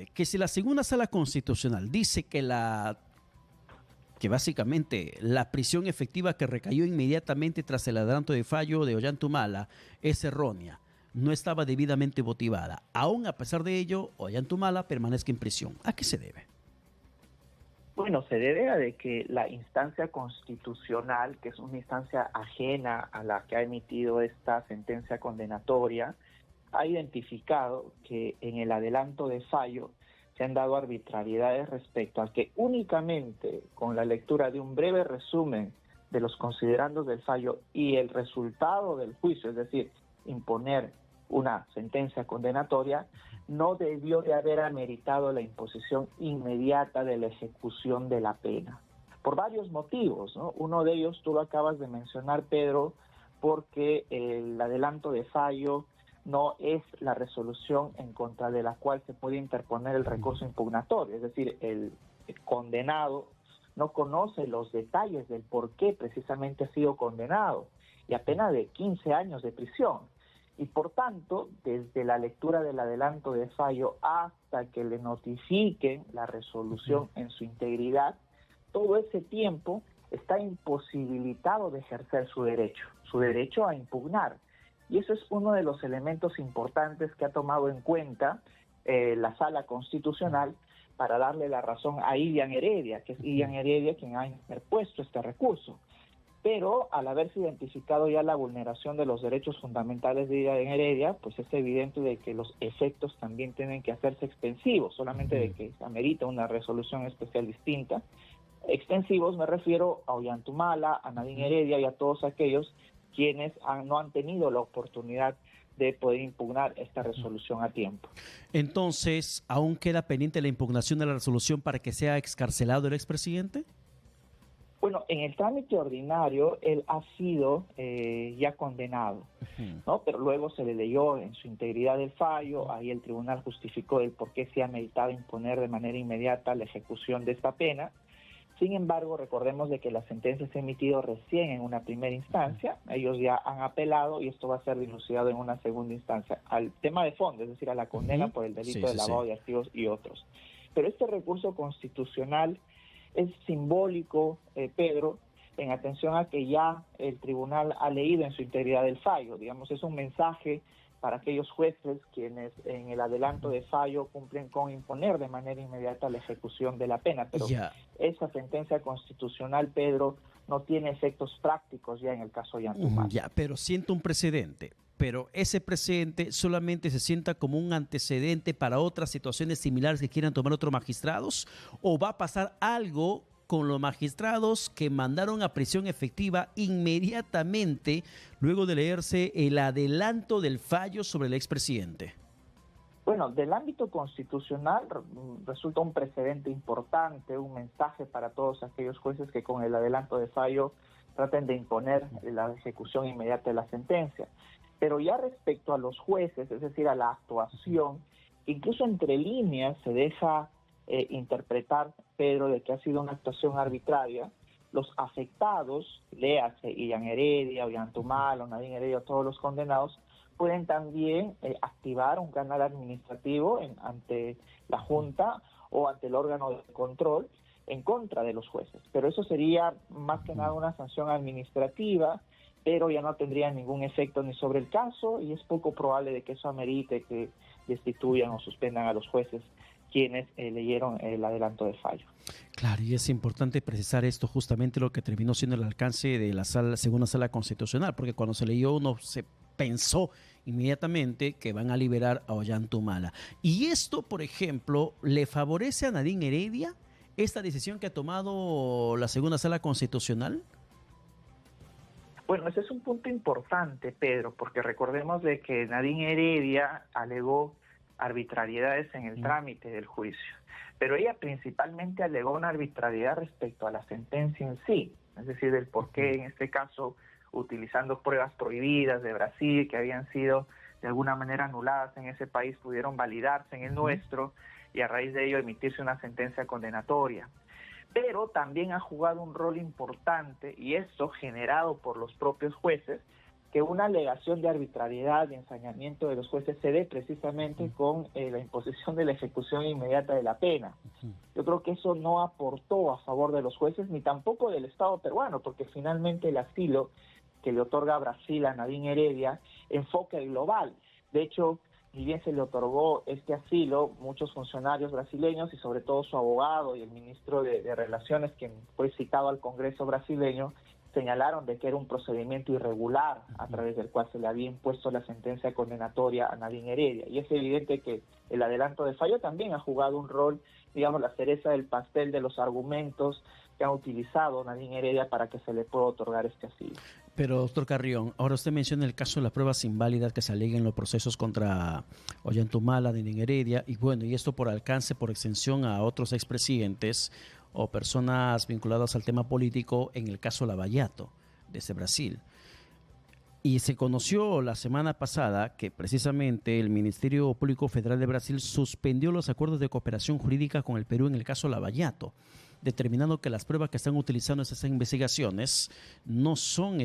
debe? Que si la segunda sala constitucional dice que básicamente la prisión efectiva que recayó inmediatamente tras el adelanto de fallo de Ollantumala es errónea, no estaba debidamente motivada, aún a pesar de ello, Ollantumala permanezca en prisión. ¿A qué se debe? Bueno, se debe a de que la instancia constitucional, que es una instancia ajena a la que ha emitido esta sentencia condenatoria, ha identificado que en el adelanto de fallo se han dado arbitrariedades respecto a que únicamente con la lectura de un breve resumen de los considerandos del fallo y el resultado del juicio, es decir, imponer una sentencia condenatoria, no debió de haber ameritado la imposición inmediata de la ejecución de la pena. Por varios motivos, ¿no? Uno de ellos tú lo acabas de mencionar, Pedro, porque el adelanto de fallo no es la resolución en contra de la cual se puede interponer el recurso impugnatorio, es decir, el condenado no conoce los detalles del por qué precisamente ha sido condenado y a pena de 15 años de prisión. Y por tanto, desde la lectura del adelanto de fallo hasta que le notifiquen la resolución en su integridad, todo ese tiempo está imposibilitado de ejercer su derecho a impugnar. Y eso es uno de los elementos importantes que ha tomado en cuenta la Sala Constitucional para darle la razón a Ilian Heredia, que es Ilian Heredia quien ha interpuesto este recurso. Pero al haberse identificado ya la vulneración de los derechos fundamentales de Ilian Heredia, pues es evidente de que los efectos también tienen que hacerse extensivos, solamente de que se amerita una resolución especial distinta. Extensivos me refiero a Ollantumala, a Nadine Heredia y a todos aquellos quienes no han tenido la oportunidad de poder impugnar esta resolución a tiempo. Entonces, ¿aún queda pendiente la impugnación de la resolución para que sea excarcelado el expresidente? Bueno, en el trámite ordinario él ha sido ya condenado, ¿no? Pero luego se le leyó en su integridad el fallo, ahí el tribunal justificó el por qué se ha meditado imponer de manera inmediata la ejecución de esta pena. Sin embargo, recordemos de que la sentencia se ha emitido recién en una primera instancia, ellos ya han apelado y esto va a ser dilucidado en una segunda instancia al tema de fondo, es decir, a la condena por el delito de lavado de activos y otros. Pero este recurso constitucional es simbólico, Pedro, en atención a que ya el tribunal ha leído en su integridad el fallo, digamos, es un mensaje para aquellos jueces quienes en el adelanto de fallo cumplen con imponer de manera inmediata la ejecución de la pena, pero esa sentencia constitucional, Pedro, no tiene efectos prácticos ya en el caso Ollantumala. Ya, pero siento un precedente. Pero ese precedente solamente se sienta como un antecedente para otras situaciones similares que quieran tomar otros magistrados, o va a pasar algo con los magistrados que mandaron a prisión efectiva inmediatamente luego de leerse el adelanto del fallo sobre el expresidente. Bueno, del ámbito constitucional resulta un precedente importante, un mensaje para todos aquellos jueces que con el adelanto de fallo traten de imponer la ejecución inmediata de la sentencia. Pero ya respecto a los jueces, es decir, a la actuación, incluso entre líneas se deja interpretar, Pedro, de que ha sido una actuación arbitraria. Los afectados, léase Ilian Heredia, Ollantumala, Nadine Heredia, todos los condenados, pueden también activar un canal administrativo ante la Junta o ante el órgano de control en contra de los jueces. Pero eso sería más que nada una sanción administrativa, pero ya no tendría ningún efecto ni sobre el caso y es poco probable de que eso amerite que destituyan o suspendan a los jueces quienes leyeron el adelanto de fallo. Claro, y es importante precisar esto, justamente lo que terminó siendo el alcance de la segunda sala constitucional, porque cuando se leyó uno se pensó inmediatamente que van a liberar a Ollantumala. Y esto, por ejemplo, ¿le favorece a Nadine Heredia esta decisión que ha tomado la segunda sala constitucional? Bueno, ese es un punto importante, Pedro, porque recordemos de que Nadine Heredia alegó arbitrariedades en el trámite del juicio, pero ella principalmente alegó una arbitrariedad respecto a la sentencia en sí, es decir, del por qué en este caso, utilizando pruebas prohibidas de Brasil que habían sido de alguna manera anuladas en ese país, pudieron validarse en el nuestro y a raíz de ello emitirse una sentencia condenatoria. Pero también ha jugado un rol importante, y esto generado por los propios jueces, que una alegación de arbitrariedad y ensañamiento de los jueces se dé precisamente con la imposición de la ejecución inmediata de la pena. Yo creo que eso no aportó a favor de los jueces ni tampoco del Estado peruano, porque finalmente el asilo que le otorga Brasil a Nadine Heredia enfoca el global. De hecho, ni bien se le otorgó este asilo, muchos funcionarios brasileños y sobre todo su abogado y el ministro de Relaciones, quien fue citado al Congreso brasileño, señalaron de que era un procedimiento irregular a través del cual se le había impuesto la sentencia condenatoria a Nadine Heredia. Y es evidente que el adelanto de fallo también ha jugado un rol, digamos, la cereza del pastel de los argumentos que ha utilizado Nadine Heredia para que se le pueda otorgar este asilo. Pero, doctor Carrión, ahora usted menciona el caso de las pruebas inválidas que se aleguen en los procesos contra Ollantumala, Nadine Heredia, y bueno, y esto por alcance, por extensión a otros expresidentes o personas vinculadas al tema político, en el caso Lavallato, desde Brasil. Y se conoció la semana pasada que precisamente el Ministerio Público Federal de Brasil suspendió los acuerdos de cooperación jurídica con el Perú en el caso Lavallato, determinando que las pruebas que están utilizando en esas investigaciones no son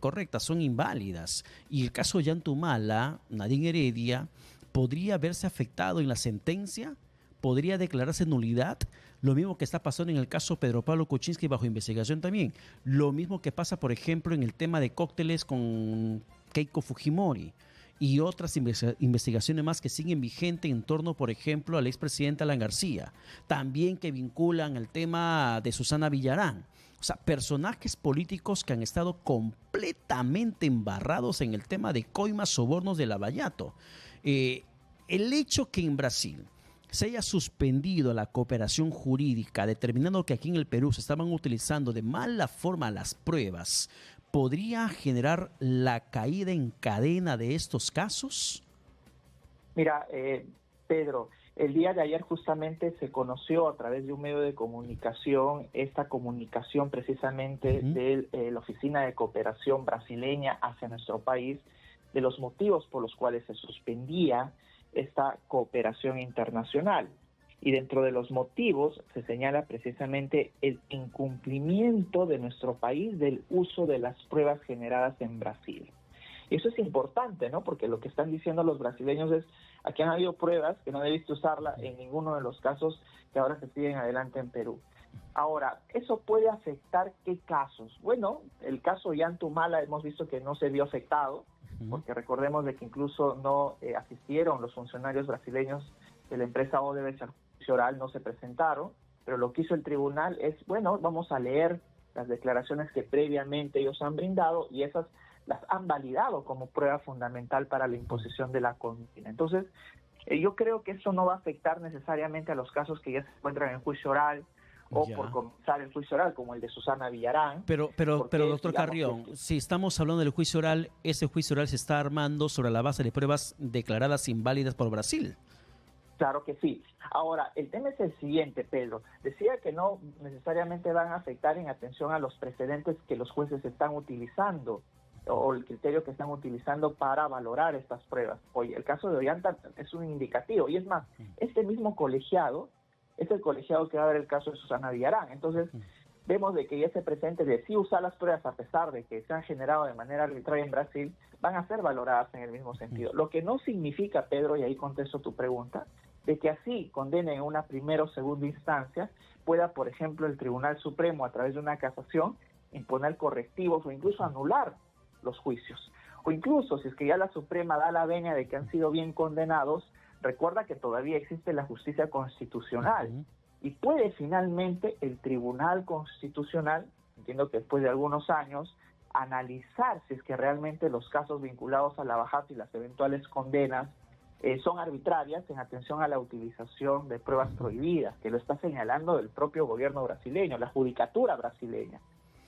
correctas, son inválidas. Y el caso Ollantumala, Nadine Heredia, podría verse afectado en la sentencia, podría declararse nulidad. Lo mismo que está pasando en el caso Pedro Pablo Kuczynski bajo investigación también. Lo mismo que pasa, por ejemplo, en el tema de cócteles con Keiko Fujimori y otras investigaciones más que siguen vigentes en torno, por ejemplo, al expresidente Alan García. También que vinculan el tema de Susana Villarán. O sea, personajes políticos que han estado completamente embarrados en el tema de coimas, sobornos de Lavallato. El hecho que en Brasil se haya suspendido la cooperación jurídica, determinando que aquí en el Perú se estaban utilizando de mala forma las pruebas, ¿podría generar la caída en cadena de estos casos? Mira, Pedro, el día de ayer justamente se conoció a través de un medio de comunicación esta comunicación precisamente de la Oficina de Cooperación brasileña hacia nuestro país, de los motivos por los cuales se suspendía esta cooperación internacional. Y dentro de los motivos se señala precisamente el incumplimiento de nuestro país del uso de las pruebas generadas en Brasil. Y eso es importante, ¿no? Porque lo que están diciendo los brasileños es, aquí han habido pruebas que no debiste usarla en ninguno de los casos que ahora se siguen adelante en Perú. Ahora, ¿eso puede afectar qué casos? Bueno, el caso Ollantumala hemos visto que no se vio afectado, porque recordemos de que incluso no asistieron los funcionarios brasileños de la empresa Odebrecht al juicio oral, no se presentaron, pero lo que hizo el tribunal es, bueno, vamos a leer las declaraciones que previamente ellos han brindado y esas las han validado como prueba fundamental para la imposición de la condena. Entonces, yo creo que eso no va a afectar necesariamente a los casos que ya se encuentran en juicio oral, o por comenzar el juicio oral, como el de Susana Villarán. Pero doctor Carrión, si estamos hablando del juicio oral, ese juicio oral se está armando sobre la base de pruebas declaradas inválidas por Brasil. Claro que sí. Ahora, el tema es el siguiente, Pedro. Decía que no necesariamente van a afectar en atención a los precedentes que los jueces están utilizando o el criterio que están utilizando para valorar estas pruebas. Oye, el caso de Ollanta es un indicativo. Y es más, este mismo colegiado es el colegiado que va a ver el caso de Susana Villarán. Entonces, vemos de que ese precedente de sí usar las pruebas a pesar de que se han generado de manera arbitraria en Brasil, van a ser valoradas en el mismo sentido. Lo que no significa, Pedro, y ahí contesto tu pregunta, de que así condenen en una primera o segunda instancia, pueda, por ejemplo, el Tribunal Supremo, a través de una casación, imponer correctivos o incluso anular los juicios. O incluso, si es que ya la Suprema da la venia de que han sido bien condenados, recuerda que todavía existe la justicia constitucional y puede finalmente el Tribunal Constitucional, entiendo que después de algunos años, analizar si es que realmente los casos vinculados a Lavallato y las eventuales condenas son arbitrarias en atención a la utilización de pruebas prohibidas, que lo está señalando el propio gobierno brasileño, la judicatura brasileña.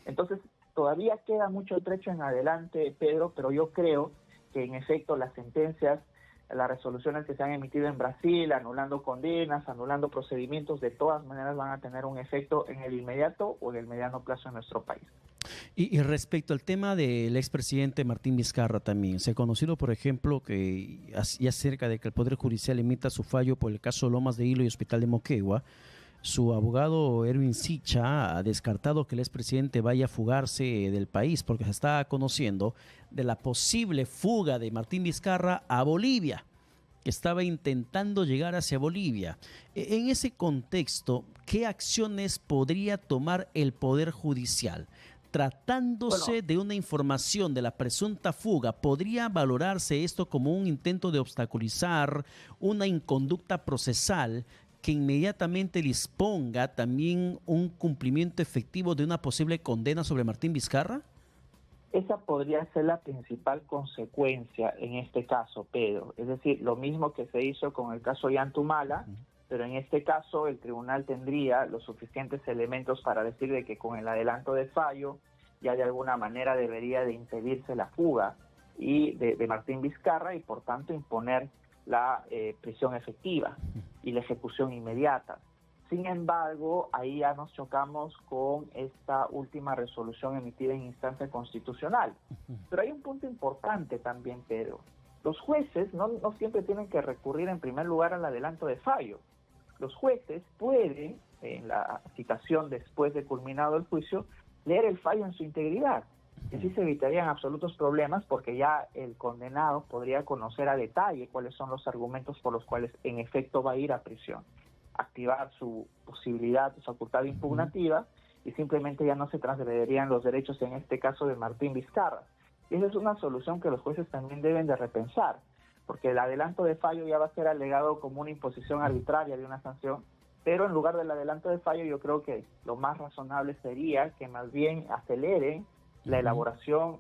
Entonces, todavía queda mucho trecho en adelante, Pedro, pero yo creo que en efecto las sentencias, las resoluciones que se han emitido en Brasil, anulando condenas, anulando procedimientos, de todas maneras van a tener un efecto en el inmediato o en el mediano plazo en nuestro país. Y respecto al tema del expresidente Martín Vizcarra también, se ha conocido, por ejemplo, que ya cerca de que el Poder Judicial emita su fallo por el caso Lomas de Hilo y Hospital de Moquegua, Su abogado Erwin Sicha ha descartado que el expresidente vaya a fugarse del país porque se está conociendo de la posible fuga de Martín Vizcarra a Bolivia, que estaba intentando llegar hacia Bolivia. En ese contexto, ¿qué acciones podría tomar el Poder Judicial? Tratándose de una información de la presunta fuga, ¿podría valorarse esto como un intento de obstaculizar una inconducta procesal que inmediatamente disponga también un cumplimiento efectivo de una posible condena sobre Martín Vizcarra? Esa podría ser la principal consecuencia en este caso, Pedro. Es decir, lo mismo que se hizo con el caso Yantumala, pero en este caso el tribunal tendría los suficientes elementos para decir de que con el adelanto de fallo ya de alguna manera debería de impedirse la fuga de Martín Vizcarra y por tanto imponer la prisión efectiva y la ejecución inmediata. Sin embargo, ahí ya nos chocamos con esta última resolución emitida en instancia constitucional. Pero hay un punto importante también, Pedro. Los jueces no siempre tienen que recurrir en primer lugar al adelanto de fallo. Los jueces pueden, en la citación después de culminado el juicio, leer el fallo en su integridad. Y así se evitarían absolutos problemas porque ya el condenado podría conocer a detalle cuáles son los argumentos por los cuales en efecto va a ir a prisión, activar su posibilidad, su facultad impugnativa y simplemente ya no se transgredirían los derechos, en este caso de Martín Vizcarra. Y esa es una solución que los jueces también deben de repensar, porque el adelanto de fallo ya va a ser alegado como una imposición arbitraria de una sanción, pero en lugar del adelanto de fallo yo creo que lo más razonable sería que más bien aceleren la elaboración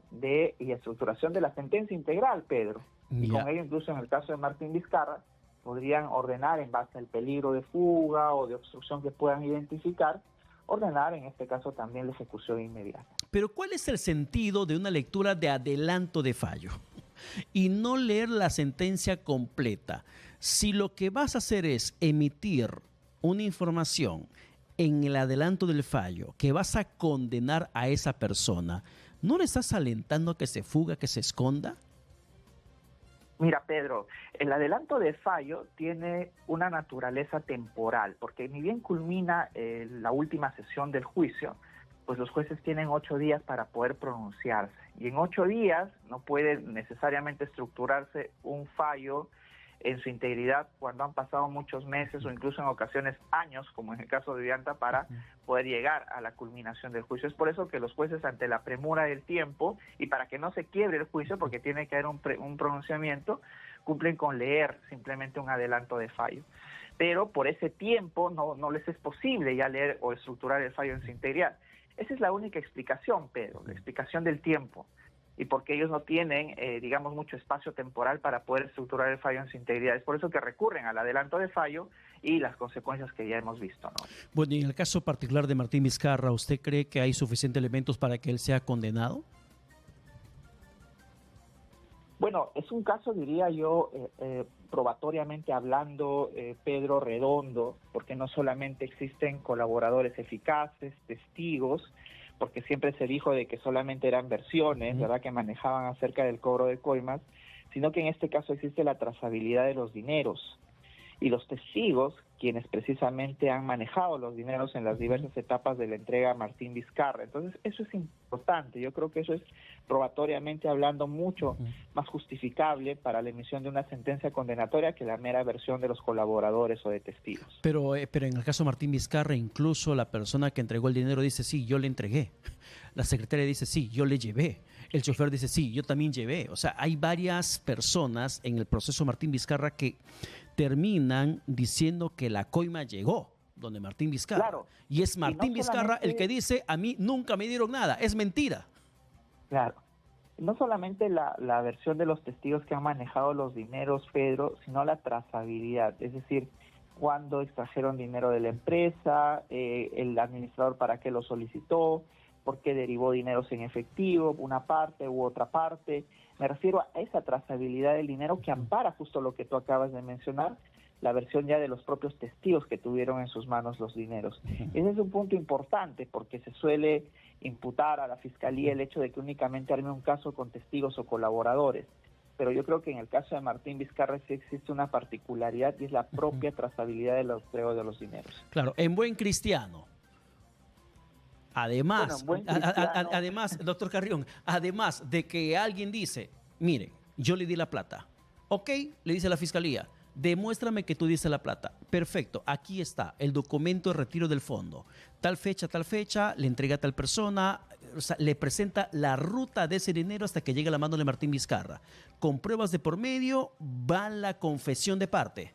y estructuración de la sentencia integral, Pedro. Y con ello, incluso en el caso de Martín Vizcarra, podrían ordenar en base al peligro de fuga o de obstrucción que puedan identificar, ordenar en este caso también la ejecución inmediata. Pero ¿cuál es el sentido de una lectura de adelanto de fallo y no leer la sentencia completa? Si lo que vas a hacer es emitir una información en el adelanto del fallo que vas a condenar a esa persona, ¿no le estás alentando a que se fuga, que se esconda? Mira, Pedro, el adelanto de fallo tiene una naturaleza temporal, porque ni bien culmina la última sesión del juicio, pues los jueces tienen 8 días para poder pronunciarse. Y en 8 días no puede necesariamente estructurarse un fallo en su integridad cuando han pasado muchos meses o incluso en ocasiones años, como en el caso de Ollanta, para poder llegar a la culminación del juicio. Es por eso que los jueces, ante la premura del tiempo y para que no se quiebre el juicio, porque tiene que haber un pronunciamiento, cumplen con leer simplemente un adelanto de fallo. Pero por ese tiempo no les es posible ya leer o estructurar el fallo en su integridad. Esa es la única explicación, Pedro, la explicación del tiempo. Y porque ellos no tienen, digamos, mucho espacio temporal para poder estructurar el fallo en su integridad. Es por eso que recurren al adelanto de fallo y las consecuencias que ya hemos visto, ¿no? Bueno, y en el caso particular de Martín Vizcarra, ¿usted cree que hay suficientes elementos para que él sea condenado? Bueno, es un caso, diría yo, probatoriamente hablando, Pedro, redondo, porque no solamente existen colaboradores eficaces, testigos, porque siempre se dijo de que solamente eran versiones, ¿verdad?, que manejaban acerca del cobro de coimas, sino que en este caso existe la trazabilidad de los dineros. Y los testigos, quienes precisamente han manejado los dineros en las diversas etapas de la entrega a Martín Vizcarra. Entonces, eso es importante. Yo creo que eso es probatoriamente hablando mucho más justificable para la emisión de una sentencia condenatoria que la mera versión de los colaboradores o de testigos. Pero en el caso de Martín Vizcarra, incluso la persona que entregó el dinero dice, sí, yo le entregué. La secretaria dice, sí, yo le llevé. El chofer dice, sí, yo también llevé. O sea, hay varias personas en el proceso Martín Vizcarra que terminan diciendo que la coima llegó donde Martín Vizcarra. Claro. Y es Martín Vizcarra el que dice, a mí nunca me dieron nada, es mentira. Claro. No solamente la versión de los testigos que han manejado los dineros, Pedro, sino la trazabilidad. Es decir, cuándo extrajeron dinero de la empresa, el administrador para qué lo solicitó, por qué derivó dineros en efectivo, una parte u otra parte. Me refiero a esa trazabilidad del dinero que ampara justo lo que tú acabas de mencionar, la versión ya de los propios testigos que tuvieron en sus manos los dineros. Ese es un punto importante porque se suele imputar a la Fiscalía el hecho de que únicamente arme un caso con testigos o colaboradores. pero yo creo que en el caso de Martín Vizcarra sí existe una particularidad y es la propia trazabilidad de los empleos de los dineros. Claro, en buen cristiano. Además, Bueno, en buen cristiano, además, doctor Carrión, además de que alguien dice, mire, yo le di la plata, ok, le dice la fiscalía, demuéstrame que tú diste la plata. Perfecto, aquí está el documento de retiro del fondo. Tal fecha, le entrega a tal persona, o sea, le presenta la ruta de ese dinero hasta que llegue a la mano de Martín Vizcarra. Con pruebas de por medio, va la confesión de parte.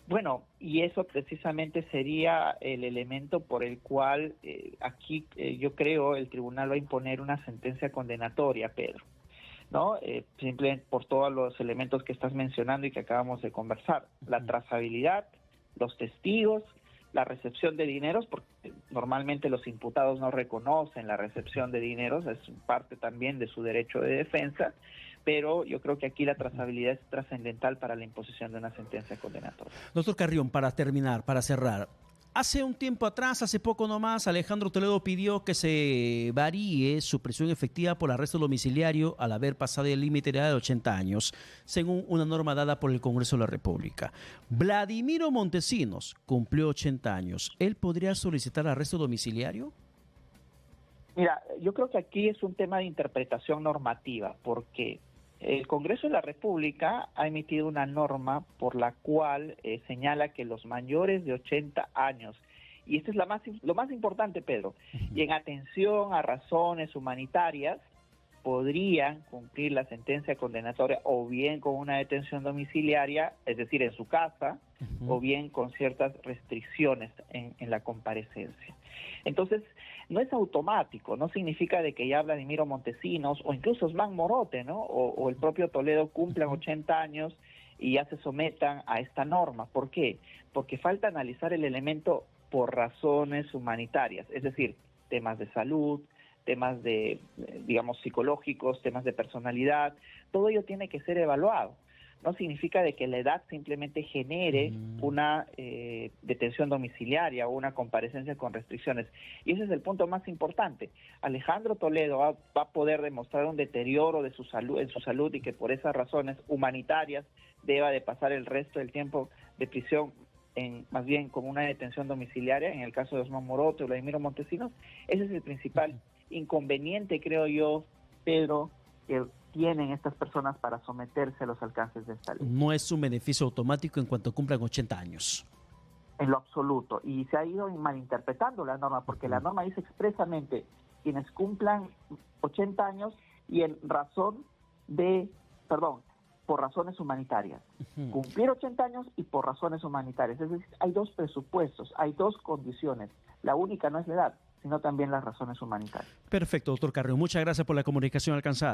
Bueno, y eso precisamente sería el elemento por el cual aquí yo creo el tribunal va a imponer una sentencia condenatoria, Pedro, ¿no? Simplemente por todos los elementos que estás mencionando y que acabamos de conversar. La trazabilidad, los testigos, la recepción de dineros, porque normalmente los imputados no reconocen la recepción de dineros, es parte también de su derecho de defensa, pero yo creo que aquí la trazabilidad es trascendental para la imposición de una sentencia condenatoria. Doctor Carrión, para terminar, para cerrar, hace un tiempo atrás, hace poco nomás, Alejandro Toledo pidió que se varíe su prisión efectiva por arresto domiciliario al haber pasado el límite de edad de 80 años, según una norma dada por el Congreso de la República. Vladimiro Montesinos cumplió 80 años. ¿Él podría solicitar arresto domiciliario? Mira, yo creo que aquí es un tema de interpretación normativa, porque el Congreso de la República ha emitido una norma por la cual señala que los mayores de 80 años, y esto es lo más importante, Pedro, y en atención a razones humanitarias, podrían cumplir la sentencia condenatoria o bien con una detención domiciliaria, es decir, en su casa, o bien con ciertas restricciones en la comparecencia. Entonces, no es automático, no significa de que ya Vladimiro Montesinos o incluso Osman Morote, ¿no? O el propio Toledo cumplan 80 años y ya se sometan a esta norma. ¿Por qué? Porque falta analizar el elemento por razones humanitarias, es decir, temas de salud, temas de, digamos, psicológicos, temas de personalidad, todo ello tiene que ser evaluado. No significa de que la edad simplemente genere una detención domiciliaria o una comparecencia con restricciones. Y ese es el punto más importante. Alejandro Toledo va a poder demostrar un deterioro de su salud, en su salud, y que por esas razones humanitarias deba de pasar el resto del tiempo de prisión más bien como una detención domiciliaria, en el caso de Osman Morote o Vladimiro Montesinos. Ese es el principal inconveniente, creo yo, Pedro, que tienen estas personas para someterse a los alcances de esta ley. No es un beneficio automático en cuanto cumplan 80 años. En lo absoluto. Y se ha ido malinterpretando la norma, porque la norma dice expresamente quienes cumplan 80 años y por razones humanitarias. Cumplir 80 años y por razones humanitarias. Es decir, hay dos presupuestos, hay dos condiciones. La única no es la edad, sino también las razones humanitarias. Perfecto, doctor Carrión. Muchas gracias por la comunicación alcanzada.